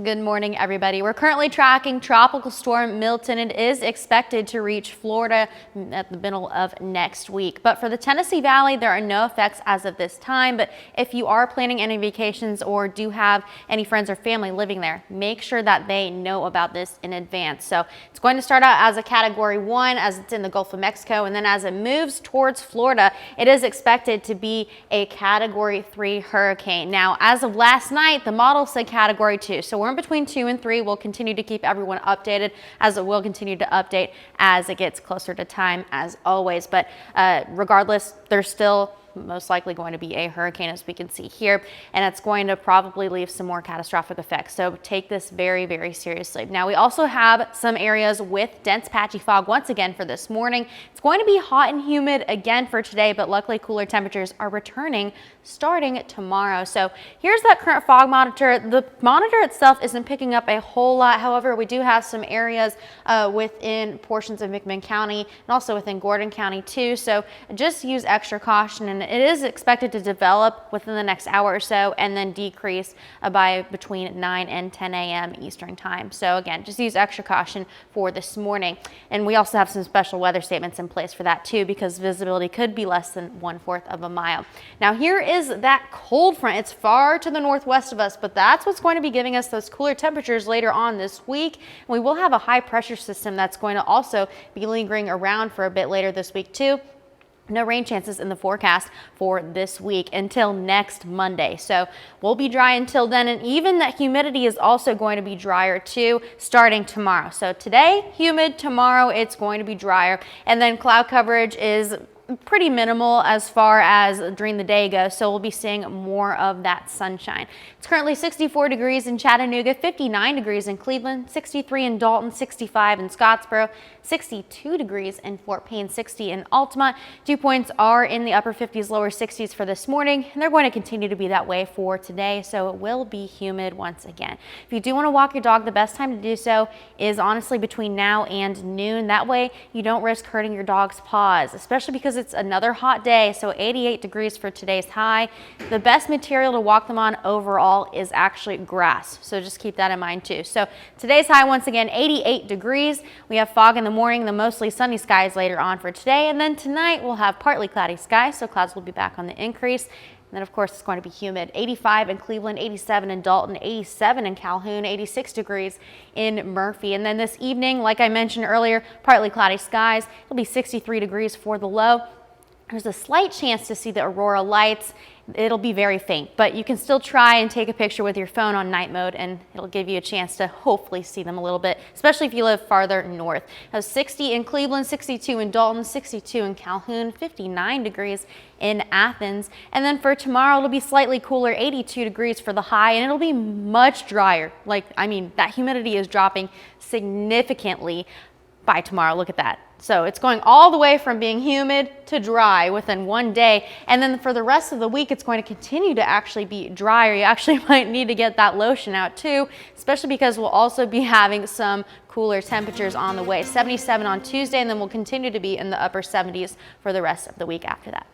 Good morning, everybody. We're currently tracking Tropical Storm Milton. It is expected to reach Florida at the middle of next week. But for the Tennessee Valley, there are no effects as of this time. But if you are planning any vacations or do have any friends or family living there, make sure that they know about this in advance. So it's going to start out as a Category 1 as it's in the Gulf of Mexico. And then as it moves towards Florida, it is expected to be a Category 3 hurricane. Now, as of last night, the model said Category 2. So we're in between 2 and 3. We'll continue to keep everyone updated, as it will continue to update as it gets closer to time, as always. But regardless, there's still most likely going to be a hurricane, as we can see here, and it's going to probably leave some more catastrophic effects. So take this very, very seriously. Now, we also have some areas with dense patchy fog once again for this morning. It's going to be hot and humid again for today, but luckily cooler temperatures are returning starting tomorrow. So here's that current fog monitor. The monitor itself isn't picking up a whole lot. However, we do have some areas within portions of McMinn County and also within Gordon County too. So just use extra caution, and it is expected to develop within the next hour or so and then decrease by between 9 and 10 a.m. Eastern time. So again, just use extra caution for this morning. And we also have some special weather statements in place for that too, because visibility could be less than 1/4 of a mile. Now, here is that cold front. It's far to the northwest of us, but that's what's going to be giving us those cooler temperatures later on this week. And we will have a high pressure system that's going to also be lingering around for a bit later this week too. No rain chances in the forecast for this week until next Monday. So we'll be dry until then, and even that humidity is also going to be drier too starting tomorrow. So today humid, tomorrow it's going to be drier, and then cloud coverage is pretty minimal as far as during the day goes, so we'll be seeing more of that sunshine. It's currently 64 degrees in Chattanooga, 59 degrees in Cleveland, 63 in Dalton, 65 in Scottsboro, 62 degrees in Fort Payne, 60 in Altamont. Dew points are in the upper 50s, lower 60s for this morning, and they're going to continue to be that way for today, so it will be humid once again. If you do want to walk your dog, the best time to do so is honestly between now and noon. That way you don't risk hurting your dog's paws, especially because it's another hot day. So 88 degrees for today's high. The best material to walk them on overall is actually grass, so just keep that in mind too. So today's high, once again, 88 degrees. We have fog in the morning, the mostly sunny skies later on for today, and then tonight we'll have partly cloudy skies, so clouds will be back on the increase. And then, of course, it's going to be humid. 85 in Cleveland, 87 in Dalton, 87 in Calhoun, 86 degrees in Murphy. And then this evening, like I mentioned earlier, partly cloudy skies. It'll be 63 degrees for the low. There's a slight chance to see the aurora lights. It'll be very faint, but you can still try and take a picture with your phone on night mode, and it'll give you a chance to hopefully see them a little bit, especially if you live farther north. 60 in Cleveland, 62 in Dalton, 62 in Calhoun, 59 degrees in Athens. And then for tomorrow, it'll be slightly cooler, 82 degrees for the high, and it'll be much drier. That humidity is dropping significantly by tomorrow. Look at that. So it's going all the way from being humid to dry within one day. And then for the rest of the week, it's going to continue to actually be drier. You actually might need to get that lotion out too, especially because we'll also be having some cooler temperatures on the way. 77 on Tuesday, and then we'll continue to be in the upper 70s for the rest of the week after that.